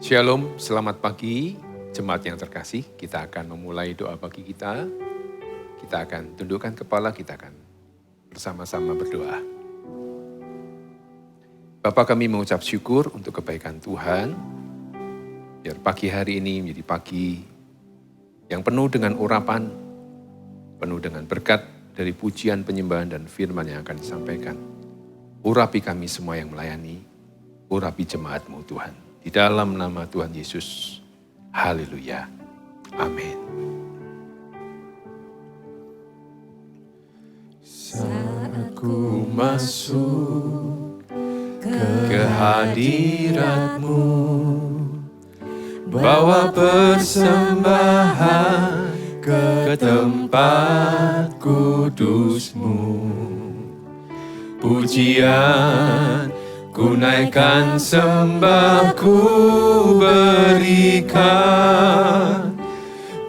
Shalom, selamat pagi jemaat yang terkasih. Kita akan memulai doa pagi kita. Kita akan tundukkan kepala, kita akan bersama-sama berdoa. Bapa, kami mengucap syukur untuk kebaikan Tuhan. Biar pagi hari ini menjadi pagi yang penuh dengan urapan, penuh dengan berkat dari pujian, penyembahan, dan firman yang akan disampaikan. Urapi kami semua yang melayani, urapi jemaat-Mu Tuhan. Di dalam nama Tuhan Yesus, haleluya, amin. Saat ku masuk ke hadirat-Mu, bawa persembahan ke tempat kudus-Mu. Pujian ku naikkan, sembah ku berikan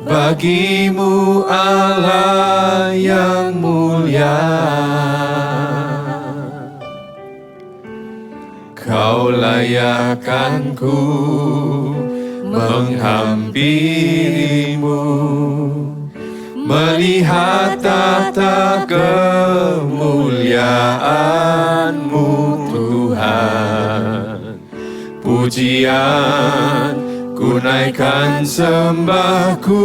bagi-Mu Allah yang mulia. Kau layakkan ku menghampiri-Mu, melihat tata kemuliaan-Mu Tuhan. Pujian ku naikkan, sembah ku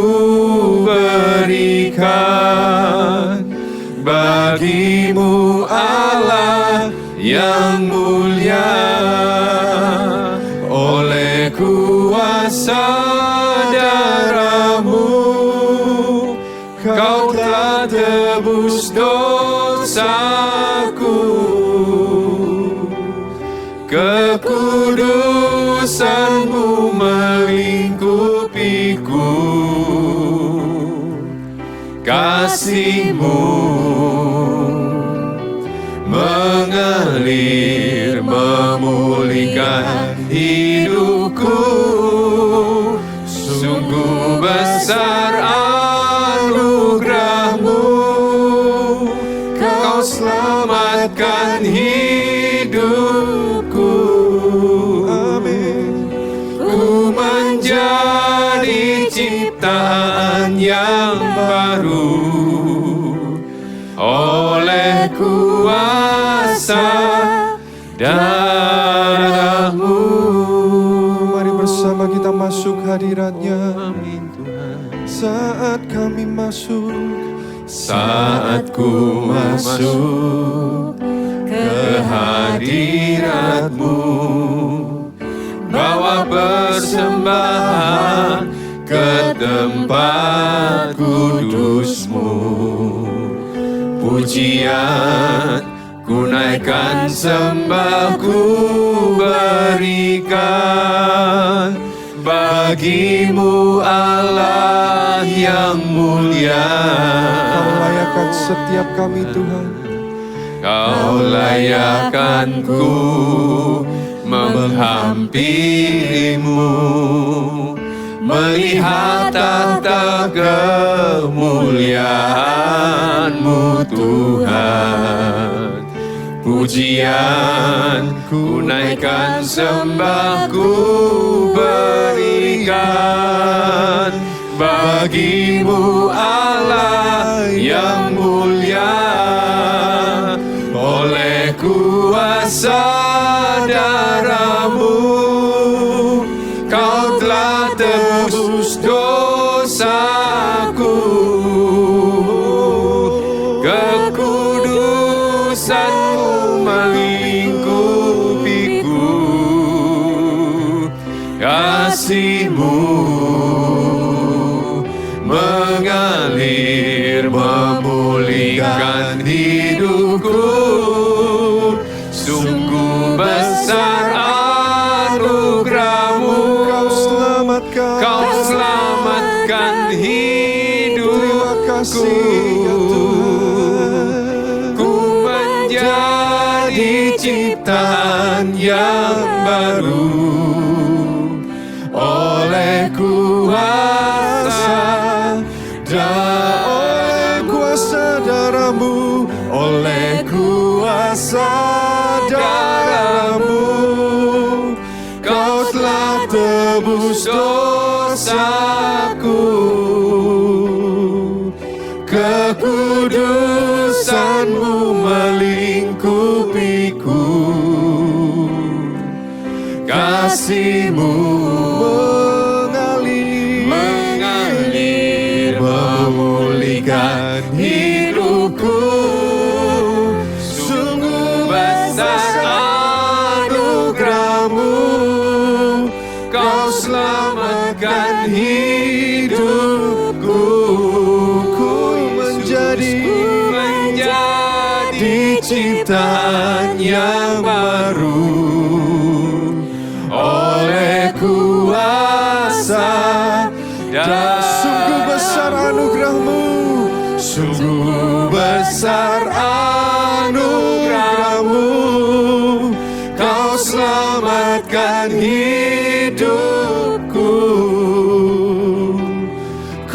berikan bagi-Mu Allah yang mulia. Oleh kuasa darah-Mu, Kau telah tebus dosaku. Kekudusan-Mu melingkupiku. Kasih-Mu mengalir, memulihkan hidupku. Sungguh besar anugerah-Mu, Kau selamatkan hidupku. Amin. Ku menjadi ciptaan yang baru oleh kuasa darah-Mu. Mari bersama kita masuk hadirat-Nya. Amin Tuhan. Saat kami masuk, Saat ku masuk ke hadirat-Mu, bawa persembahan ke tempat kudus-Mu. Pujian ku naikkan, sembah ku berikan bagi-Mu Allah yang mulia. Kau layakkan setiap kami Tuhan. Kau layakkan ku menghampiri-Mu, melihat tata kemuliaan-Mu Tuhan. Pujian ku naikkan, sembah ku berikan bagi-Mu Allah yang mulia. Oleh kuasa darah-Mu, Kau telah tebus dosaku. Kekudusan-Mu melingkupiku. Kasih-Mu mengalir, memulihkan hidupku. Sungguh besar anugerah-Mu, Kau selamatkan hidupku. Ku menjadi ciptaan yang baru oleh kuasa darah-Mu, oleh kuasa darah-Mu, Kau telah tebus menebus dosaku. Kekudusan-Mu melingkupiku. Kasih-Mu mengalir, memulihkan hidupku. Sungguh besar anugerah-Mu, Kau selamatkan hidupku. Ku menjadi ciptaan yang baru oleh kuasa dan sungguh besar anugerah-Mu, sungguh besar anugerah-Mu, Kau selamatkan hidupku.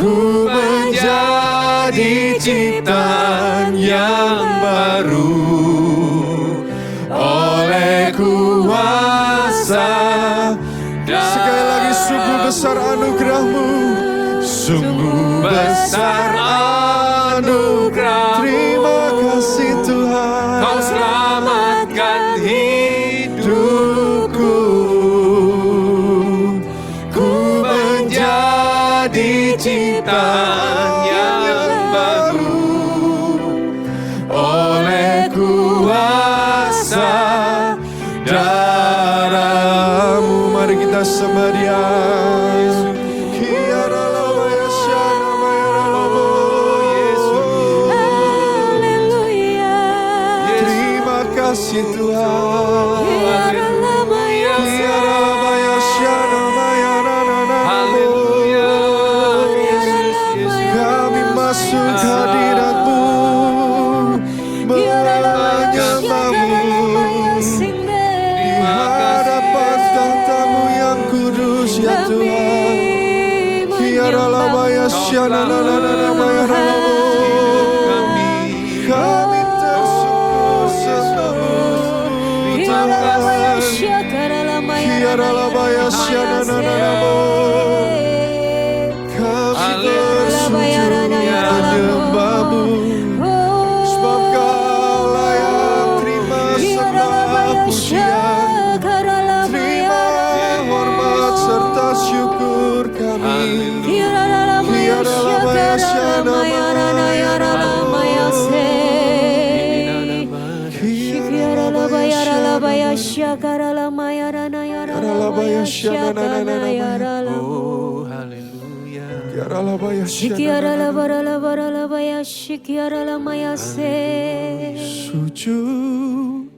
Ku menjadi ciptaan yang baru oleh kuasa dan sekali lagi sungguh besar anugerah-Mu, sungguh besar anugerah-Mu. Terima kasih Tuhan, Kau selamatkan hidupku. Ku menjadi ciptaan yang baru oleh kuasa darah-Mu. Mari kita sembah Dia. Terima kasih Tuhan. Kami masuk hadirat-Mu, di hadapan tahta-Mu yang kudus ya Tuhan. Kami tersungkur sesungguh Tuhan. Kami bersujud menyembah-Mu, sebab Kau layak terima sembah pujian. Terima hormat serta syukur kami. Oh, haleluya. Sujud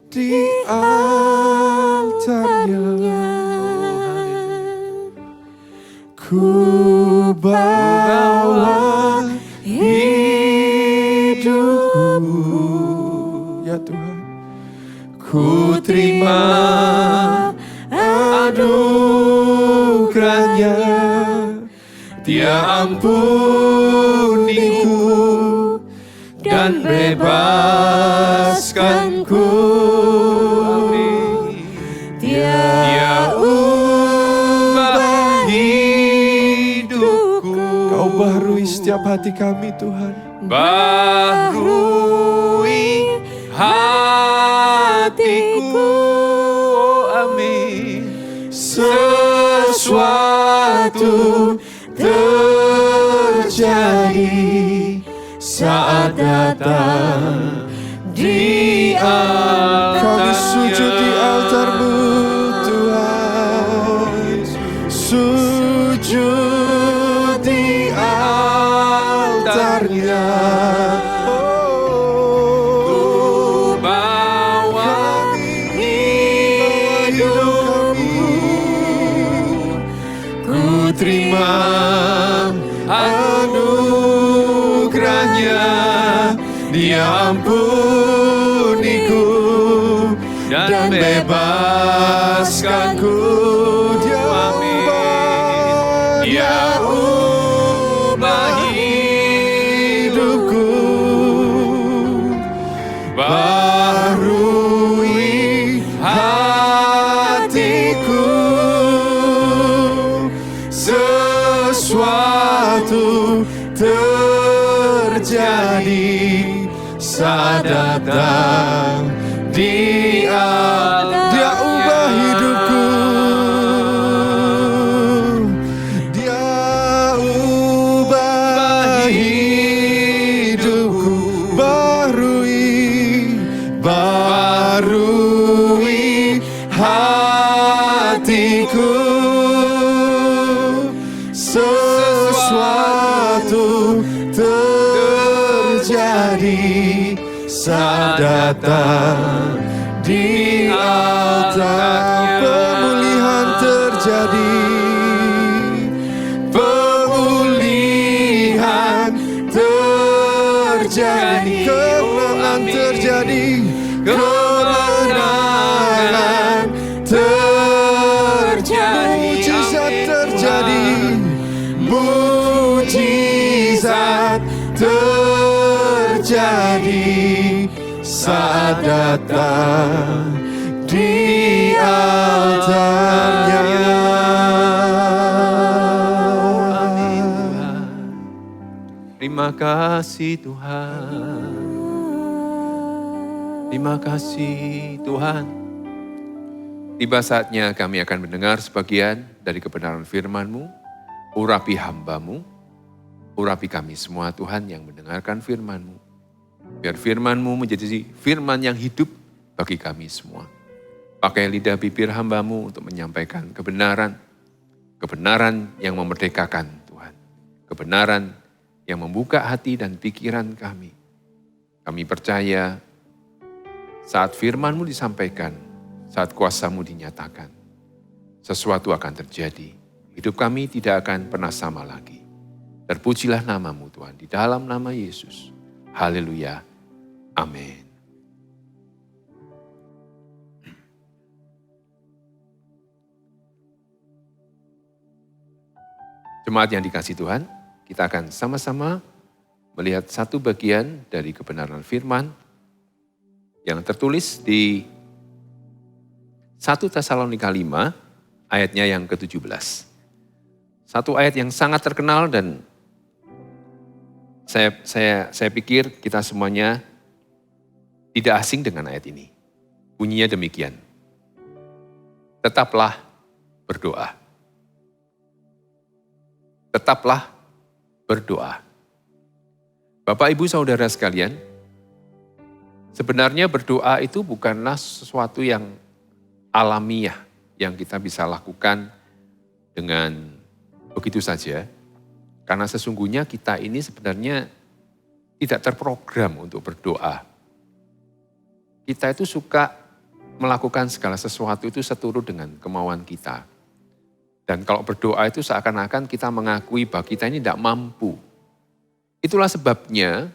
di altarnya, ku bawa hidupku ya Tuhan. Ku terima anugerah-Nya, Dia ampuniku dan bebaskanku. Dia ubah hidupku. Kau baharui setiap hati kami Tuhan. Baharui hatiku, amin. Sesuatu terjadi saat datang di altar. Kami sujud di altar-Mu Tuhan, sujud di altar-Nya. Oh, bawa hidup kami, ku terima anugerah-Nya, Dia ampuniku dan bebaskanku. Dia ubah hidupku, baharui hatiku. terjadi saat datang Dia ubah hidupku, Dia ubah hidupku, barui hatiku. Sesuatu terjadi saat datang di altar. Pemulihan terjadi, pemulihan terjadi, kemenangan terjadi, kemenangan terjadi, mujizat terjadi, mujizat terjadi saat datang di altarnya. Terima kasih Tuhan. Terima kasih Tuhan. Tiba saatnya kami akan mendengar sebagian dari kebenaran firman-Mu. Urapi hamba-Mu, urapi kami semua Tuhan yang mendengarkan firman-Mu. Biar firman-Mu menjadi firman yang hidup bagi kami semua. Pakai lidah bibir hamba-Mu untuk menyampaikan kebenaran. Kebenaran yang memerdekakan Tuhan. Kebenaran yang membuka hati dan pikiran kami. Kami percaya saat firman-Mu disampaikan, saat kuasa-Mu dinyatakan, sesuatu akan terjadi. Hidup kami tidak akan pernah sama lagi. Terpujilah nama-Mu Tuhan, di dalam nama Yesus. Haleluya. Amin. Jemaat yang dikasihi Tuhan, kita akan sama-sama melihat satu bagian dari kebenaran firman yang tertulis di 1 Tesalonika 5 ayatnya yang ke-17. Satu ayat yang sangat terkenal dan saya pikir kita semuanya tidak asing dengan ayat ini. Bunyinya demikian. Tetaplah berdoa. Tetaplah berdoa. Bapak, Ibu, Saudara sekalian, sebenarnya berdoa itu bukanlah sesuatu yang alamiah yang kita bisa lakukan dengan begitu saja. Karena sesungguhnya kita ini sebenarnya tidak terprogram untuk berdoa. Kita itu suka melakukan segala sesuatu itu seturut dengan kemauan kita. Dan kalau berdoa itu seakan-akan kita mengakui bahwa kita ini tidak mampu. Itulah sebabnya,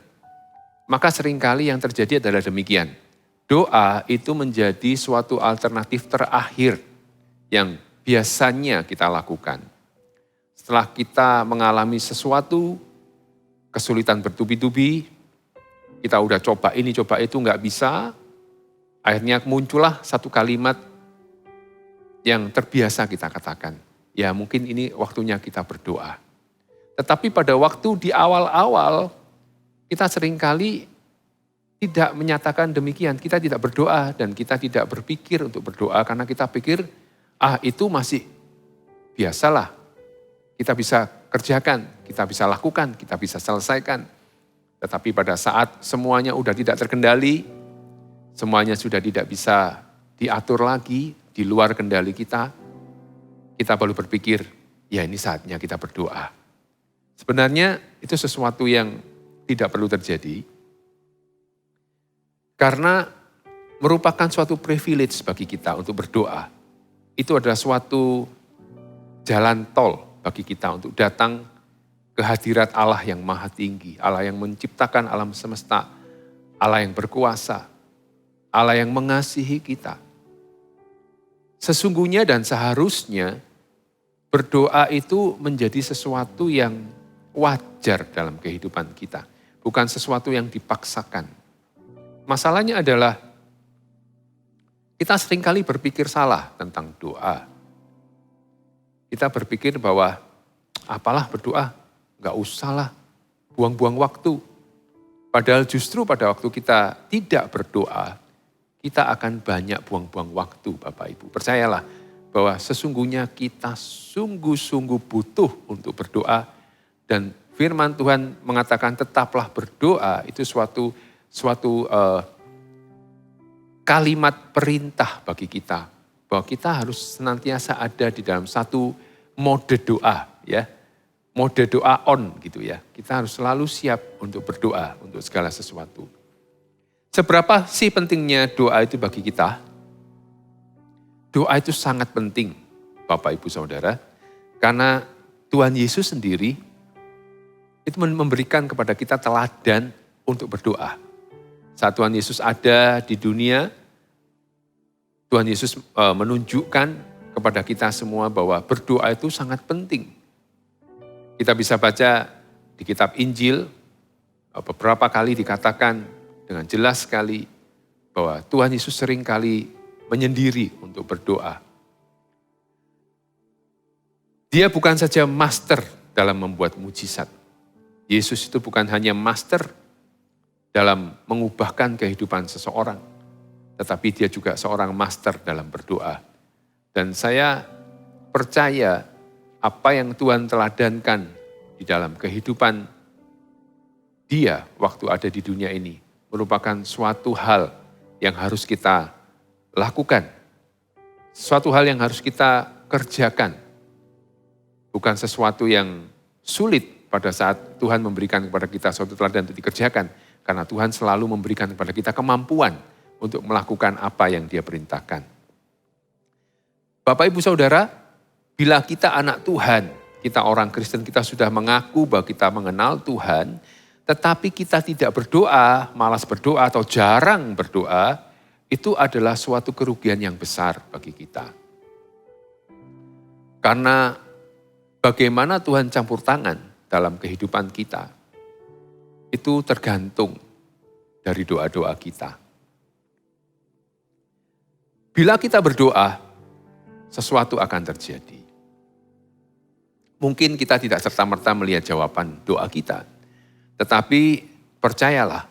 maka seringkali yang terjadi adalah demikian. Doa itu menjadi suatu alternatif terakhir yang biasanya kita lakukan. Setelah kita mengalami sesuatu, kesulitan bertubi-tubi, kita udah coba ini, coba itu, nggak bisa. Akhirnya muncullah satu kalimat yang terbiasa kita katakan. Ya mungkin ini waktunya kita berdoa. Tetapi pada waktu di awal-awal, kita seringkali tidak menyatakan demikian. Kita tidak berdoa dan kita tidak berpikir untuk berdoa karena kita pikir, itu masih biasalah. Kita bisa kerjakan, kita bisa lakukan, kita bisa selesaikan. Tetapi pada saat semuanya udah tidak terkendali, semuanya sudah tidak bisa diatur lagi, di luar kendali kita baru berpikir, ya ini saatnya kita berdoa. Sebenarnya itu sesuatu yang tidak perlu terjadi, karena merupakan suatu privilege bagi kita untuk berdoa. Itu adalah suatu jalan tol bagi kita untuk datang ke hadirat Allah yang maha tinggi, Allah yang menciptakan alam semesta, Allah yang berkuasa, Allah yang mengasihi kita. Sesungguhnya dan seharusnya berdoa itu menjadi sesuatu yang wajar dalam kehidupan kita, bukan sesuatu yang dipaksakan. Masalahnya adalah kita seringkali berpikir salah tentang doa. Kita berpikir bahwa apalah berdoa, gak usah lah. buang-buang waktu. Padahal justru pada waktu kita tidak berdoa, kita akan banyak buang-buang waktu Bapak Ibu. Percayalah bahwa sesungguhnya kita sungguh-sungguh butuh untuk berdoa. Dan firman Tuhan mengatakan tetaplah berdoa, itu suatu kalimat perintah bagi kita. Bahwa kita harus senantiasa ada di dalam satu mode doa, ya, mode doa on gitu ya. Kita harus selalu siap untuk berdoa untuk segala sesuatu. Seberapa sih pentingnya doa itu bagi kita? Doa itu sangat penting Bapak Ibu Saudara. Karena Tuhan Yesus sendiri itu memberikan kepada kita teladan untuk berdoa. Saat Tuhan Yesus ada di dunia, Tuhan Yesus menunjukkan kepada kita semua bahwa berdoa itu sangat penting. Kita bisa baca di kitab Injil, beberapa kali dikatakan dengan jelas sekali bahwa Tuhan Yesus sering kali menyendiri untuk berdoa. Dia bukan saja master dalam membuat mujizat. Yesus itu bukan hanya master dalam mengubahkan kehidupan seseorang, tetapi dia juga seorang master dalam berdoa. Dan saya percaya apa yang Tuhan teladankan di dalam kehidupan dia waktu ada di dunia ini merupakan suatu hal yang harus kita lakukan. Suatu hal yang harus kita kerjakan. Bukan sesuatu yang sulit pada saat Tuhan memberikan kepada kita suatu teladan untuk dikerjakan. Karena Tuhan selalu memberikan kepada kita kemampuan untuk melakukan apa yang Dia perintahkan. Bapak Ibu Saudara, bila kita anak Tuhan, kita orang Kristen, kita sudah mengaku bahwa kita mengenal Tuhan, tetapi kita tidak berdoa, malas berdoa atau jarang berdoa, itu adalah suatu kerugian yang besar bagi kita. Karena bagaimana Tuhan campur tangan dalam kehidupan kita, itu tergantung dari doa-doa kita. Bila kita berdoa, sesuatu akan terjadi. Mungkin kita tidak serta-merta melihat jawaban doa kita, tetapi percayalah,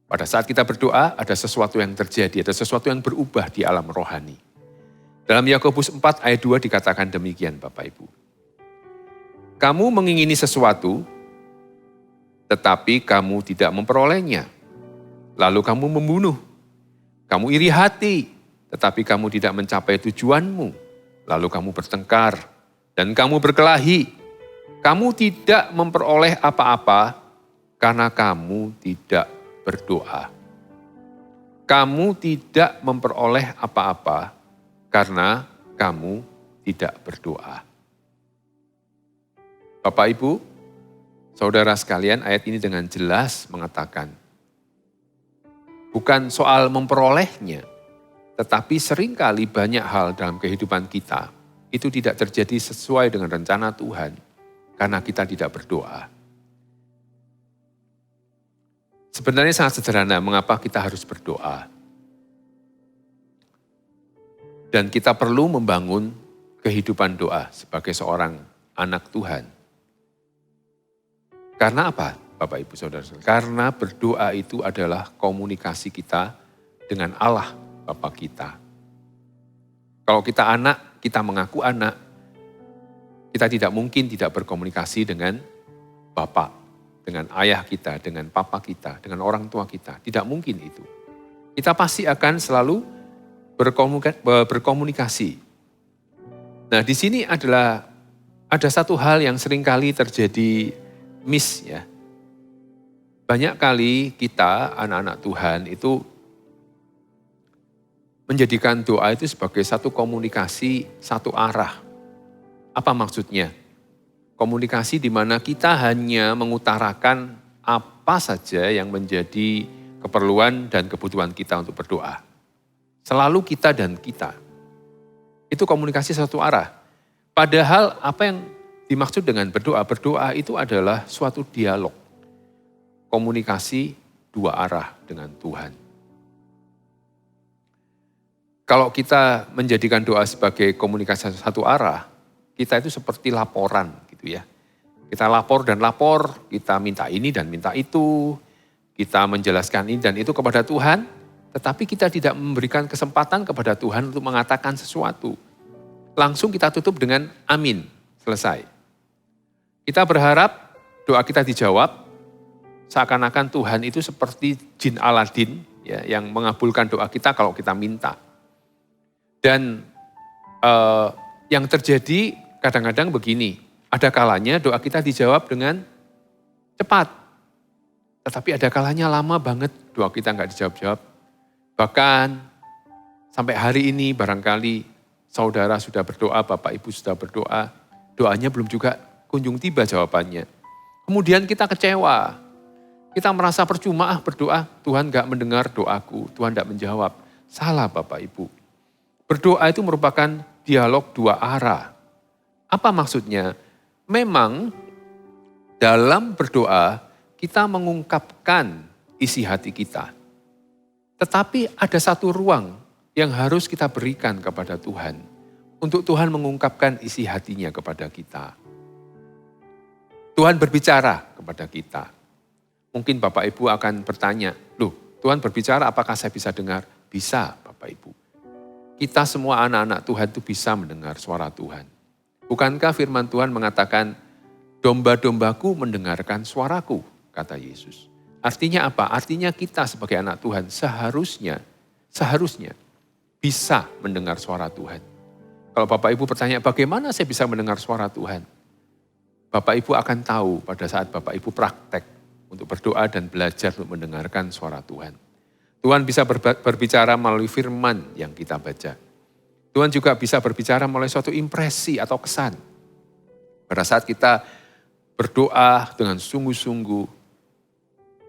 pada saat kita berdoa ada sesuatu yang terjadi, ada sesuatu yang berubah di alam rohani. Dalam Yakobus 4 ayat 2 dikatakan demikian Bapak Ibu. Kamu mengingini sesuatu, tetapi kamu tidak memperolehnya. Lalu kamu membunuh. Kamu iri hati, tetapi kamu tidak mencapai tujuanmu. Lalu kamu bertengkar dan kamu berkelahi. Kamu tidak memperoleh apa-apa karena kamu tidak berdoa. Kamu tidak memperoleh apa-apa karena kamu tidak berdoa. Bapak Ibu, saudara sekalian, ayat ini dengan jelas mengatakan, bukan soal memperolehnya, tetapi seringkali banyak hal dalam kehidupan kita itu tidak terjadi sesuai dengan rencana Tuhan karena kita tidak berdoa. Sebenarnya sangat sederhana mengapa kita harus berdoa. Dan kita perlu membangun kehidupan doa sebagai seorang anak Tuhan. Karena apa, Bapak Ibu Saudara? Karena berdoa itu adalah komunikasi kita dengan Allah, Bapa kita. Kalau kita anak, kita mengaku anak, kita tidak mungkin tidak berkomunikasi dengan Bapa, dengan ayah kita, dengan papa kita, dengan orang tua kita. Tidak mungkin itu. Kita pasti akan selalu berkomunikasi. Nah, di sini ada satu hal yang seringkali terjadi miss ya. Banyak kali kita anak-anak Tuhan itu menjadikan doa itu sebagai satu komunikasi satu arah. Apa maksudnya? Komunikasi di mana kita hanya mengutarakan apa saja yang menjadi keperluan dan kebutuhan kita untuk berdoa. Selalu kita dan kita. Itu komunikasi satu arah. Padahal apa yang dimaksud dengan berdoa? Berdoa itu adalah suatu dialog. Komunikasi dua arah dengan Tuhan. Kalau kita menjadikan doa sebagai komunikasi satu arah, kita itu seperti laporan gitu ya. Kita lapor dan lapor, kita minta ini dan minta itu, kita menjelaskan ini dan itu kepada Tuhan, tetapi kita tidak memberikan kesempatan kepada Tuhan untuk mengatakan sesuatu. Langsung kita tutup dengan amin, selesai. Kita berharap doa kita dijawab, seakan-akan Tuhan itu seperti jin Aladin ya, yang mengabulkan doa kita kalau kita minta. Dan yang terjadi kadang-kadang begini, ada kalanya doa kita dijawab dengan cepat. Tetapi ada kalanya lama banget doa kita nggak dijawab-jawab. Bahkan sampai hari ini barangkali saudara sudah berdoa, Bapak Ibu sudah berdoa, doanya belum juga kunjung tiba jawabannya. Kemudian kita kecewa, kita merasa percuma berdoa, Tuhan nggak mendengar doaku, Tuhan nggak menjawab. Salah Bapak Ibu. Berdoa itu merupakan dialog dua arah. Apa maksudnya? Memang dalam berdoa kita mengungkapkan isi hati kita. Tetapi ada satu ruang yang harus kita berikan kepada Tuhan. Untuk Tuhan mengungkapkan isi hatinya kepada kita. Tuhan berbicara kepada kita. Mungkin Bapak Ibu akan bertanya, loh Tuhan berbicara apakah saya bisa dengar? Bisa Bapak Ibu. Kita semua anak-anak Tuhan itu bisa mendengar suara Tuhan. Bukankah firman Tuhan mengatakan, domba-dombaku mendengarkan suaraku, kata Yesus. Artinya apa? Artinya kita sebagai anak Tuhan seharusnya bisa mendengar suara Tuhan. Kalau Bapak Ibu bertanya, bagaimana saya bisa mendengar suara Tuhan? Bapak Ibu akan tahu pada saat Bapak Ibu praktek untuk berdoa dan belajar untuk mendengarkan suara Tuhan. Tuhan bisa berbicara melalui firman yang kita baca. Tuhan juga bisa berbicara melalui suatu impresi atau kesan. Pada saat kita berdoa dengan sungguh-sungguh,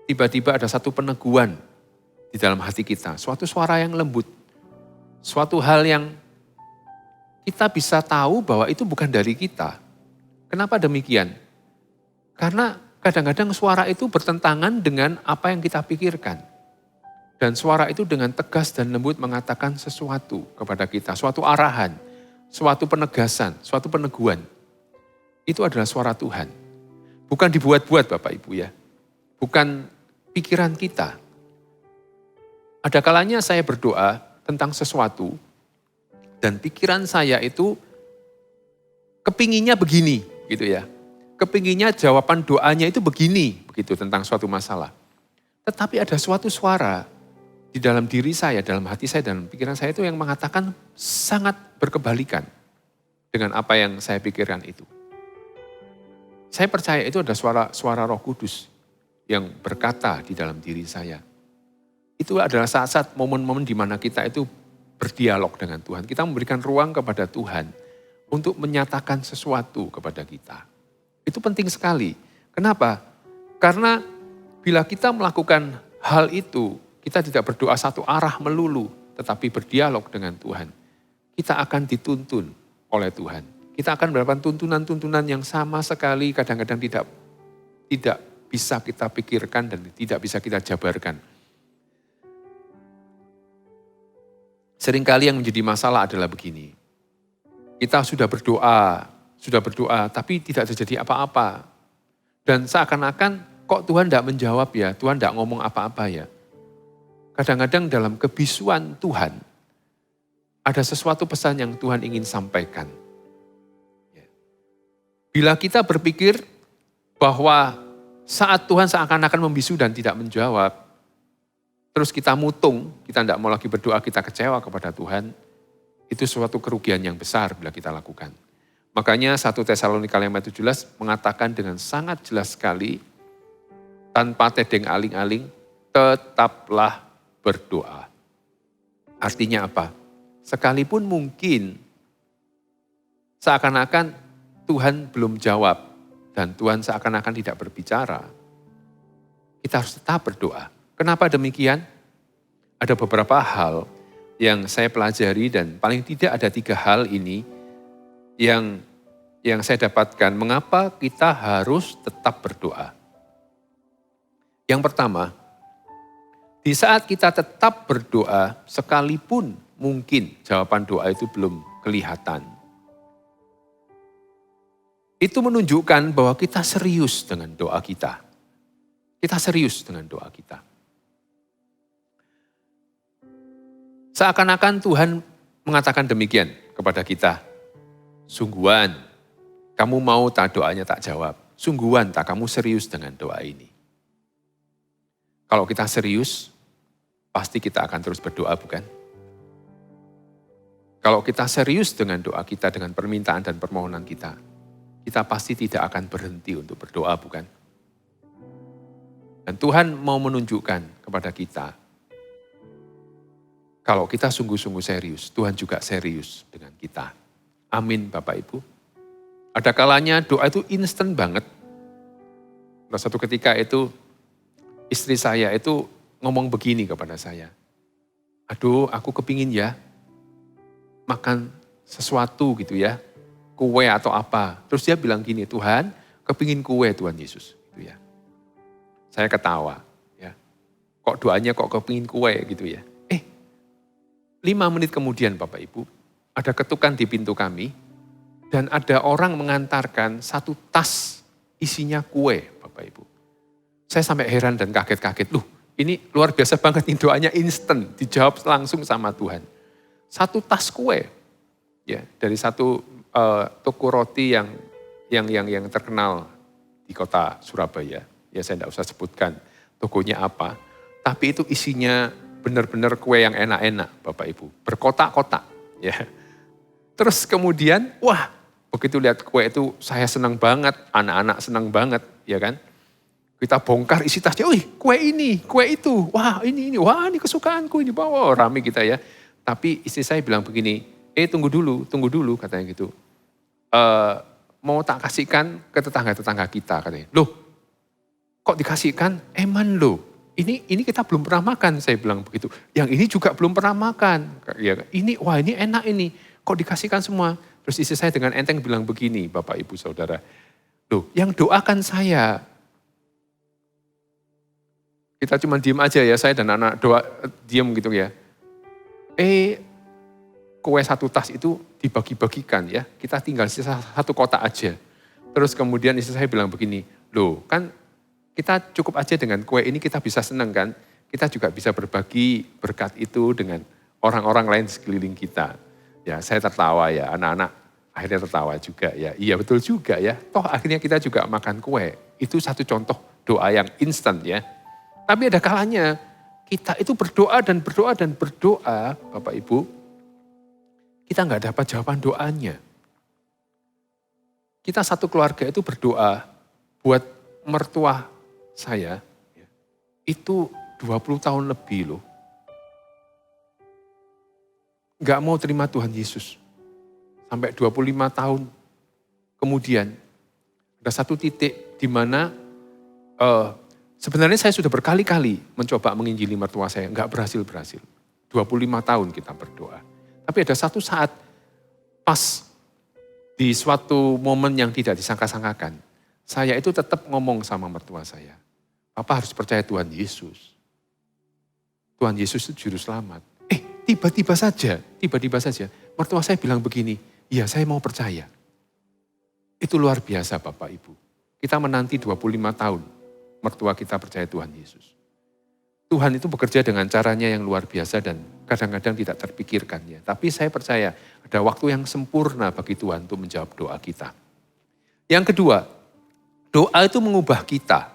tiba-tiba ada satu peneguhan di dalam hati kita. Suatu suara yang lembut. Suatu hal yang kita bisa tahu bahwa itu bukan dari kita. Kenapa demikian? Karena kadang-kadang suara itu bertentangan dengan apa yang kita pikirkan. Dan suara itu dengan tegas dan lembut mengatakan sesuatu kepada kita. Suatu arahan, suatu penegasan, suatu peneguhan. Itu adalah suara Tuhan. Bukan dibuat-buat Bapak Ibu ya. Bukan pikiran kita. Ada kalanya saya berdoa tentang sesuatu. Dan pikiran saya itu kepinginnya begini gitu ya. Kepinginnya jawaban doanya itu begini begitu tentang suatu masalah. Tetapi ada suatu suara di dalam diri saya, dalam hati saya, dalam pikiran saya itu yang mengatakan sangat berkebalikan dengan apa yang saya pikirkan itu. Saya percaya itu ada suara Roh Kudus yang berkata di dalam diri saya. Itu adalah saat-saat momen-momen di mana kita itu berdialog dengan Tuhan. Kita memberikan ruang kepada Tuhan untuk menyatakan sesuatu kepada kita. Itu penting sekali. Kenapa? Karena bila kita melakukan hal itu, kita tidak berdoa satu arah melulu, tetapi berdialog dengan Tuhan. Kita akan dituntun oleh Tuhan. Kita akan mendapatkan tuntunan-tuntunan yang sama sekali kadang-kadang tidak bisa kita pikirkan dan tidak bisa kita jabarkan. Seringkali yang menjadi masalah adalah begini. Kita sudah berdoa, tapi tidak terjadi apa-apa. Dan seakan-akan kok Tuhan tidak menjawab ya, Tuhan tidak ngomong apa-apa ya. Kadang-kadang dalam kebisuan Tuhan, ada sesuatu pesan yang Tuhan ingin sampaikan. Bila kita berpikir bahwa saat Tuhan seakan-akan membisu dan tidak menjawab, terus kita mutung, kita tidak mau lagi berdoa, kita kecewa kepada Tuhan, itu suatu kerugian yang besar bila kita lakukan. Makanya 1 Tesalonika 5:17 mengatakan dengan sangat jelas sekali, tanpa tedeng aling-aling, tetaplah berdoa. Artinya apa? Sekalipun mungkin seakan-akan Tuhan belum jawab dan Tuhan seakan-akan tidak berbicara, kita harus tetap berdoa. Kenapa demikian? Ada beberapa hal yang saya pelajari dan paling tidak ada 3 hal ini yang saya dapatkan mengapa kita harus tetap berdoa. Yang pertama, di saat kita tetap berdoa, sekalipun mungkin jawaban doa itu belum kelihatan. itu menunjukkan bahwa kita serius dengan doa kita. Kita serius dengan doa kita. Seakan-akan Tuhan mengatakan demikian kepada kita. Sungguhan, kamu mau tak doanya tak jawab. Sungguhan tak kamu serius dengan doa ini. Kalau kita serius, pasti kita akan terus berdoa, bukan? Kalau kita serius dengan doa kita, dengan permintaan dan permohonan kita pasti tidak akan berhenti untuk berdoa, bukan? Dan Tuhan mau menunjukkan kepada kita, kalau kita sungguh-sungguh serius, Tuhan juga serius dengan kita. Amin Bapak Ibu. Ada kalanya doa itu instan banget. Pada satu ketika itu, istri saya itu ngomong begini kepada saya. Aduh, aku kepingin ya makan sesuatu gitu ya. Kue atau apa. Terus dia bilang gini, Tuhan kepingin kue Tuhan Yesus. Gitu ya. Saya ketawa. Ya. Kok doanya kok kepingin kue gitu ya. 5 menit kemudian Bapak Ibu, ada ketukan di pintu kami. Dan ada orang mengantarkan 1 tas isinya kue Bapak Ibu. Saya sampai heran dan kaget-kaget. Loh, ini luar biasa banget nih doanya instan. Dijawab langsung sama Tuhan. 1 tas kue. Ya, dari satu toko roti yang terkenal di kota Surabaya. Ya saya tidak usah sebutkan tokonya apa. Tapi itu isinya benar-benar kue yang enak-enak Bapak Ibu. Berkotak-kotak. Ya. Terus kemudian, wah begitu lihat kue itu saya senang banget. Anak-anak senang banget. Ya kan. Kita bongkar isi tasnya, wih kue ini, kue itu. Wah ini, wah ini kesukaanku ini. Wah rame kita ya. Tapi istri saya bilang begini, tunggu dulu katanya gitu. Mau tak kasihkan ke tetangga-tetangga kita katanya. Loh, kok dikasihkan? Eman loh, ini kita belum pernah makan, saya bilang begitu. Yang ini juga belum pernah makan. Ya, wah ini enak ini, kok dikasihkan semua? Terus istri saya dengan enteng bilang begini, Bapak Ibu Saudara. Loh, yang doakan saya. Kita cuma diem aja ya, saya dan anak doa diem gitu ya. Kue 1 tas itu dibagi-bagikan ya. Kita tinggal sisa 1 kotak aja. Terus kemudian istri saya bilang begini, loh kan kita cukup aja dengan kue ini kita bisa senang kan. Kita juga bisa berbagi berkat itu dengan orang-orang lain sekeliling kita. Ya saya tertawa ya, anak-anak akhirnya tertawa juga ya. Iya betul juga ya, toh akhirnya kita juga makan kue. Itu satu contoh doa yang instan ya. Tapi ada kalanya kita itu berdoa dan berdoa Bapak Ibu. Kita nggak dapat jawaban doanya. Kita satu keluarga itu berdoa buat mertua saya. Itu 20 tahun lebih loh. Nggak mau terima Tuhan Yesus. Sampai 25 tahun kemudian ada satu titik di mana sebenarnya saya sudah berkali-kali mencoba menginjili mertua saya. Nggak berhasil. 25 tahun kita berdoa. Tapi ada satu saat pas di suatu momen yang tidak disangka-sangkakan. Saya itu tetap ngomong sama mertua saya. Papa harus percaya Tuhan Yesus. Tuhan Yesus itu juru selamat. Tiba-tiba saja. Mertua saya bilang begini, iya saya mau percaya. Itu luar biasa Bapak Ibu. Kita menanti 25 tahun mertua kita percaya Tuhan Yesus. Tuhan itu bekerja dengan caranya yang luar biasa dan kadang-kadang tidak terpikirkannya. Tapi saya percaya ada waktu yang sempurna bagi Tuhan untuk menjawab doa kita. Yang kedua, doa itu mengubah kita.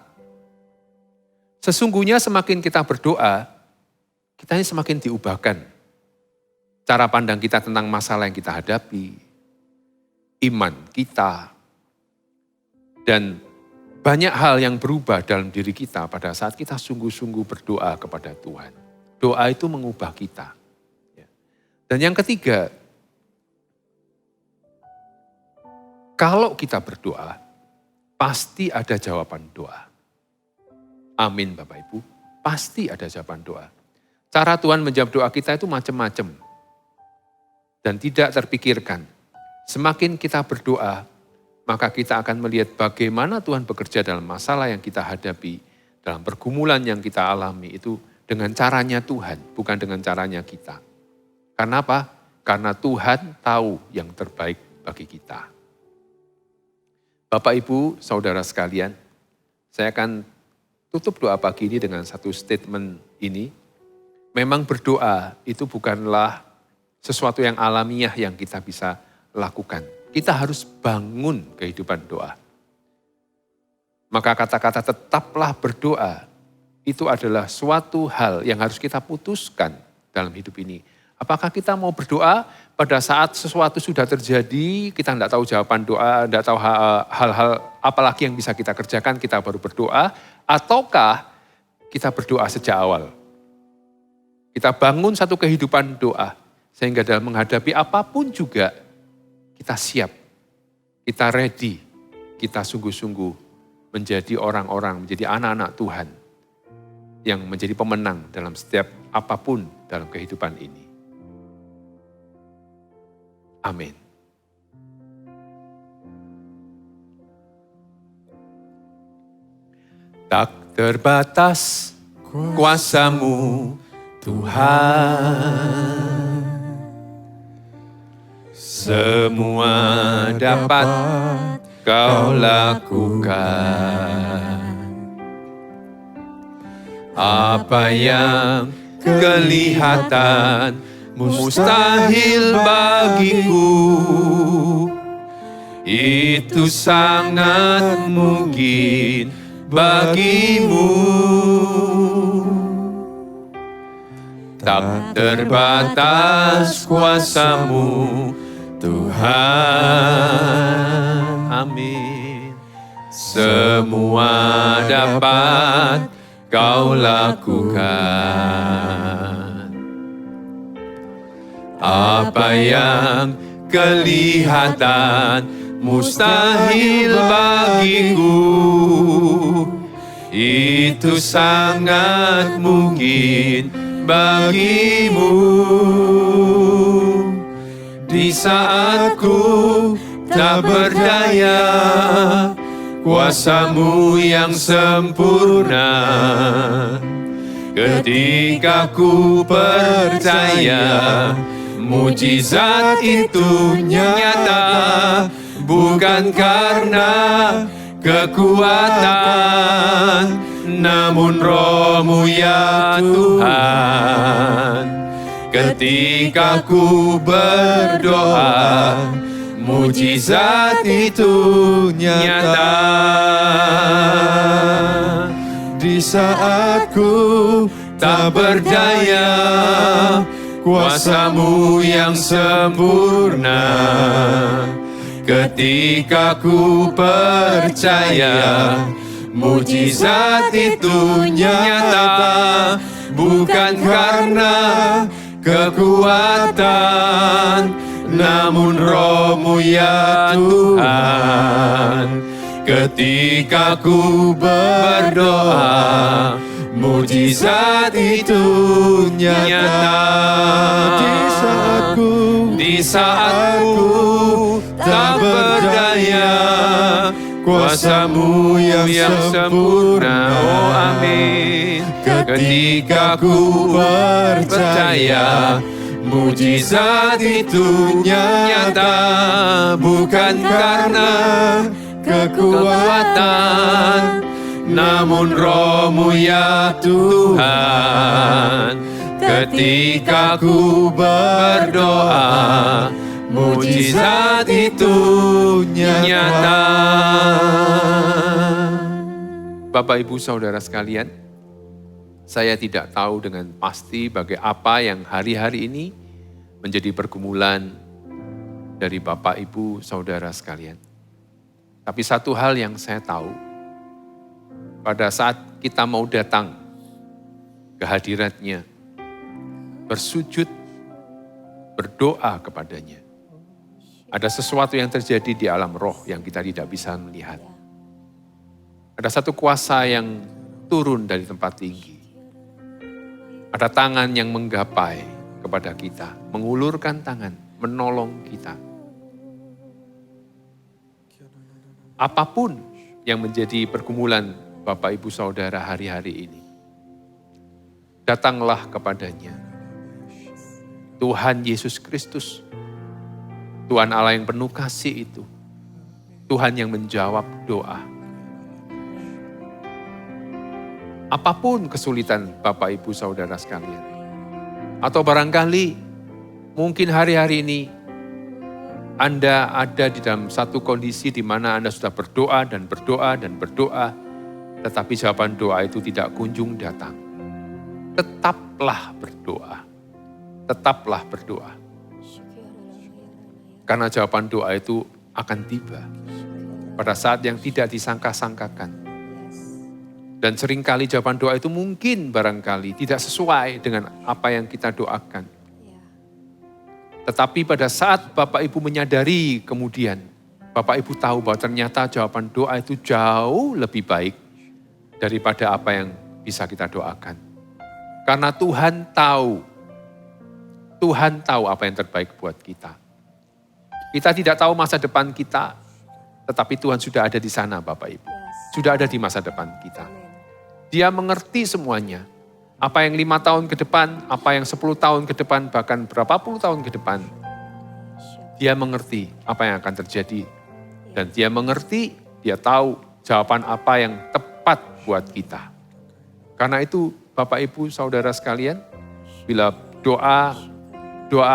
Sesungguhnya semakin kita berdoa, kita ini semakin diubahkan. Cara pandang kita tentang masalah yang kita hadapi, iman kita, dan banyak hal yang berubah dalam diri kita pada saat kita sungguh-sungguh berdoa kepada Tuhan. Doa itu mengubah kita. Dan yang ketiga, kalau kita berdoa, pasti ada jawaban doa. Amin Bapak Ibu, pasti ada jawaban doa. Cara Tuhan menjawab doa kita itu macam-macam. Dan tidak terpikirkan. Semakin kita berdoa, maka kita akan melihat bagaimana Tuhan bekerja dalam masalah yang kita hadapi, dalam pergumulan yang kita alami itu dengan caranya Tuhan, bukan dengan caranya kita. Karena apa? Karena Tuhan tahu yang terbaik bagi kita. Bapak, Ibu, Saudara sekalian, saya akan tutup doa pagi ini dengan satu statement ini. Memang berdoa itu bukanlah sesuatu yang alamiah yang kita bisa lakukan. Kita harus bangun kehidupan doa. Maka kata-kata tetaplah berdoa itu adalah suatu hal yang harus kita putuskan dalam hidup ini. Apakah kita mau berdoa pada saat sesuatu sudah terjadi, kita tidak tahu jawaban doa, tidak tahu hal-hal apalagi yang bisa kita kerjakan, kita baru berdoa, ataukah kita berdoa sejak awal. Kita bangun satu kehidupan doa, sehingga dalam menghadapi apapun juga kita siap, kita ready, kita sungguh-sungguh menjadi orang-orang, menjadi anak-anak Tuhan yang menjadi pemenang dalam setiap apapun dalam kehidupan ini. Amin. Tak terbatas kuasa-Mu, Tuhan. Semua dapat Kau lakukan. Apa yang kelihatan mustahil bagiku, itu sangat mungkin bagimu. Tak terbatas kuasa-Mu, Tuhan. Amin. Semua dapat Kau lakukan. Apa yang kelihatan mustahil bagiku, itu sangat mungkin bagimu. Di saat ku tak berdaya, kuasa-Mu yang sempurna. Ketika ku percaya, mujizat itu nyata, bukan karena kekuatan, namun Roh-Mu ya Tuhan. Ketika ku berdoa, mujizat itu nyata. Di saat ku Tak berdaya, kuasa-Mu yang sempurna. Ketika ku percaya, mujizat itu nyata, bukan karena kekuatan, namun Roh-Mu ya Tuhan. Ketika ku berdoa, mujizat itu nyata. Di saat ku tak berdaya, kuasa-Mu yang sempurna. Oh amin. Ketika ku percaya, mujizat itu nyata, bukan karena kekuatan, namun Roh-Mu ya Tuhan. Ketika ku berdoa, mujizat itu nyata. Bapak, Ibu, Saudara sekalian, saya tidak tahu dengan pasti bagaimana apa yang hari-hari ini menjadi pergumulan dari Bapak, Ibu, Saudara sekalian. Tapi satu hal yang saya tahu, pada saat kita mau datang ke hadirat-Nya, bersujud, berdoa kepadanya, ada sesuatu yang terjadi di alam roh yang kita tidak bisa melihat. Ada satu kuasa yang turun dari tempat tinggi. Ada tangan yang menggapai kepada kita, mengulurkan tangan, menolong kita. Apapun yang menjadi pergumulan Bapak, Ibu, Saudara hari-hari ini, datanglah kepadanya. Tuhan Yesus Kristus, Tuhan Allah yang penuh kasih itu, Tuhan yang menjawab doa. Apapun kesulitan Bapak, Ibu, Saudara sekalian. Atau barangkali mungkin hari-hari ini Anda ada di dalam satu kondisi di mana Anda sudah berdoa dan berdoa dan berdoa, tetapi jawaban doa itu tidak kunjung datang. Tetaplah berdoa. Tetaplah berdoa. Karena jawaban doa itu akan tiba pada saat yang tidak disangka-sangkakan. Dan seringkali jawaban doa itu mungkin barangkali tidak sesuai dengan apa yang kita doakan. Tetapi pada saat Bapak Ibu menyadari kemudian, Bapak Ibu tahu bahwa ternyata jawaban doa itu jauh lebih baik daripada apa yang bisa kita doakan. Karena Tuhan tahu apa yang terbaik buat kita. Kita tidak tahu masa depan kita, tetapi Tuhan sudah ada di sana Bapak Ibu. Sudah ada di masa depan kita. Dia mengerti semuanya. Apa yang 5 tahun ke depan, apa yang 10 tahun ke depan, bahkan berapa puluh tahun ke depan. Dia mengerti apa yang akan terjadi. Dan dia mengerti, dia tahu jawaban apa yang tepat buat kita. Karena itu Bapak Ibu Saudara sekalian, bila doa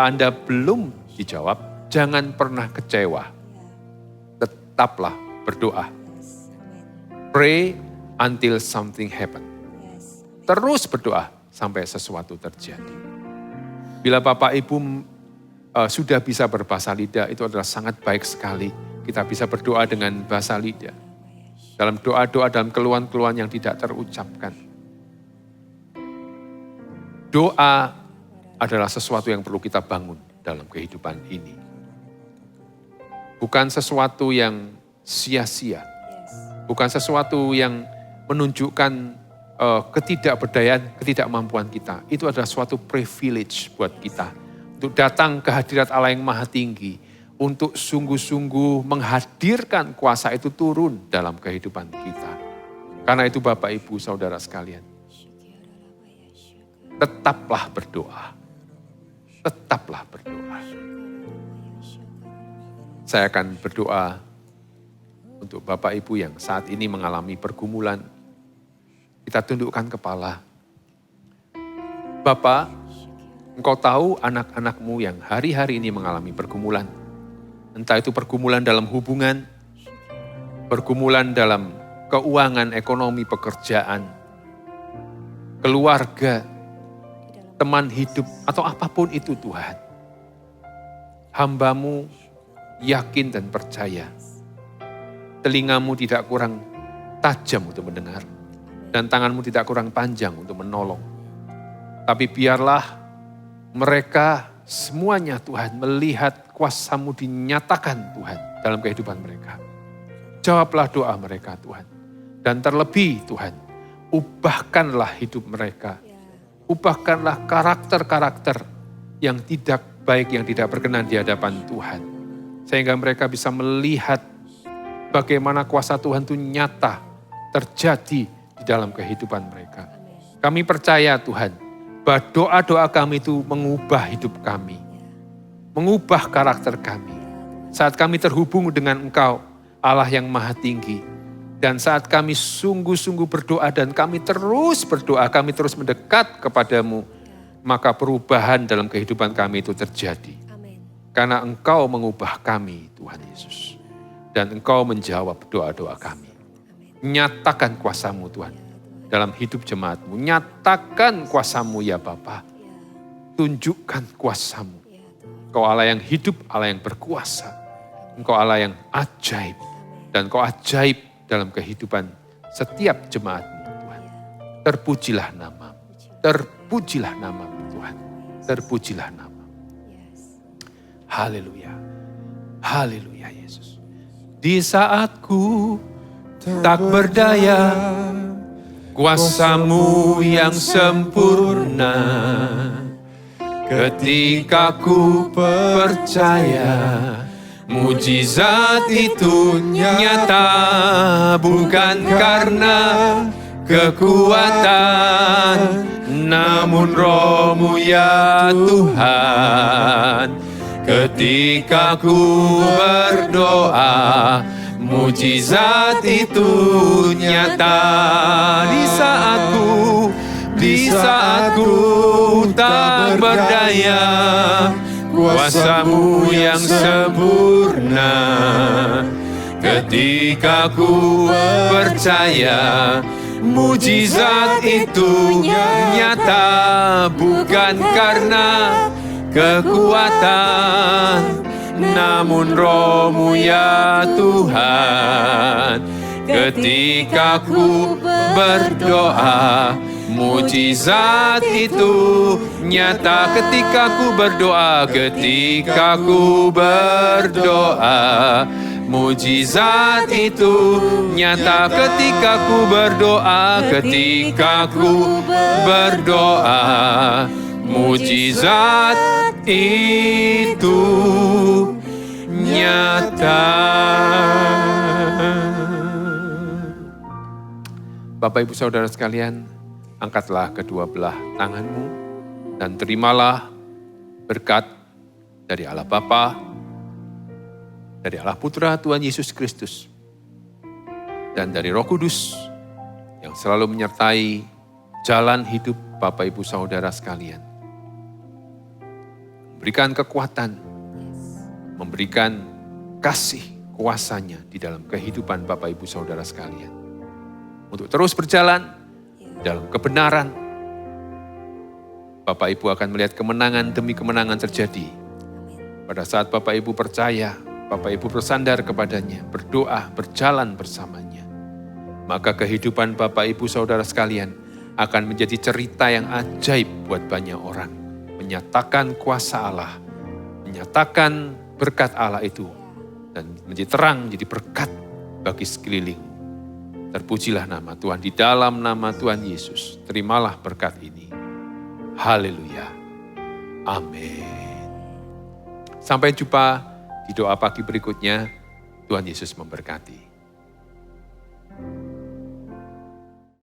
Anda belum dijawab, jangan pernah kecewa. Tetaplah berdoa. Pray until something happen. Terus berdoa sampai sesuatu terjadi. Bila Bapak Ibu sudah bisa berbahasa lidah, itu adalah sangat baik sekali. Kita bisa berdoa dengan bahasa lidah. Dalam doa-doa, dalam keluhan-keluhan yang tidak terucapkan. Doa adalah sesuatu yang perlu kita bangun dalam kehidupan ini. Bukan sesuatu yang sia-sia. Bukan sesuatu yang menunjukkan ketidakberdayaan, ketidakmampuan kita. Itu adalah suatu privilege buat kita. Untuk datang ke hadirat Allah yang Maha Tinggi. Untuk sungguh-sungguh menghadirkan kuasa itu turun dalam kehidupan kita. Karena itu Bapak, Ibu, Saudara sekalian. Tetaplah berdoa. Tetaplah berdoa. Saya akan berdoa untuk Bapak Ibu yang saat ini mengalami pergumulan. Kita tundukkan kepala. Bapak, Engkau tahu anak-anakmu yang hari-hari ini mengalami pergumulan. Entah itu pergumulan dalam hubungan, pergumulan dalam keuangan, ekonomi, pekerjaan, keluarga, teman hidup, atau apapun itu Tuhan. Hamba-Mu yakin dan percaya. Telingamu tidak kurang tajam untuk mendengar. Dan tanganmu tidak kurang panjang untuk menolong. Tapi biarlah mereka semuanya Tuhan melihat kuasa-Mu dinyatakan Tuhan dalam kehidupan mereka. Jawablah doa mereka Tuhan. Dan terlebih Tuhan, ubahkanlah hidup mereka. Ubahkanlah karakter-karakter yang tidak baik, yang tidak berkenan di hadapan Tuhan. Sehingga mereka bisa melihat bagaimana kuasa Tuhan itu nyata terjadi di dalam kehidupan mereka. Kami percaya Tuhan, bahwa doa-doa kami itu mengubah hidup kami. Mengubah karakter kami. Saat kami terhubung dengan Engkau, Allah yang Maha Tinggi. Dan saat kami sungguh-sungguh berdoa dan kami terus berdoa, kami terus mendekat kepadamu, maka perubahan dalam kehidupan kami itu terjadi. Karena Engkau mengubah kami, Tuhan Yesus. Dan Engkau menjawab doa-doa kami. Nyatakan kuasa-Mu Tuhan dalam hidup jemaat-Mu. Nyatakan kuasa-Mu ya Bapa. Tunjukkan kuasa-Mu. Engkau Allah yang hidup, Allah yang berkuasa. Engkau Allah yang ajaib. Dan Engkau ajaib dalam kehidupan setiap jemaat-Mu Tuhan. Terpujilah nama-Mu. Terpujilah nama-Mu Tuhan. Terpujilah nama-Mu. Haleluya. Haleluya Yesus. Di saat ku tak berdaya, kuasa-Mu yang sempurna. Ketika ku percaya, mujizat itu nyata. Bukan karena kekuatan, namun Roh-Mu ya Tuhan. Ketika ku berdoa, Mujizat itu nyata di saat ku tak berdaya. Kuasa-Mu yang sempurna ketika ku percaya. Mujizat itu nyata bukan karena kekuatan, namun Roh-Mu ya Tuhan. Ketika ku berdoa, mujizat itu nyata. Ketika ku berdoa, mujizat itu nyata. Ketika ku berdoa, mujizat itu nyata. Bapak Ibu Saudara sekalian, angkatlah kedua belah tanganmu dan terimalah berkat dari Allah Bapa, dari Allah Putra Tuhan Yesus Kristus, dan dari Roh Kudus yang selalu menyertai jalan hidup Bapak Ibu Saudara sekalian. Memberikan kekuatan, memberikan kasih kuasanya di dalam kehidupan Bapak Ibu Saudara sekalian. Untuk terus berjalan dalam kebenaran. Bapak Ibu akan melihat kemenangan demi kemenangan terjadi. Pada saat Bapak Ibu percaya, Bapak Ibu bersandar kepadanya, berdoa, berjalan bersamanya. Maka kehidupan Bapak Ibu Saudara sekalian akan menjadi cerita yang ajaib buat banyak orang. Menyatakan kuasa Allah, menyatakan berkat Allah itu, dan menjadi terang, menjadi berkat bagi sekeliling. Terpujilah nama Tuhan, di dalam nama Tuhan Yesus. Terimalah berkat ini. Haleluya. Amin. Sampai jumpa di doa pagi berikutnya. Tuhan Yesus memberkati.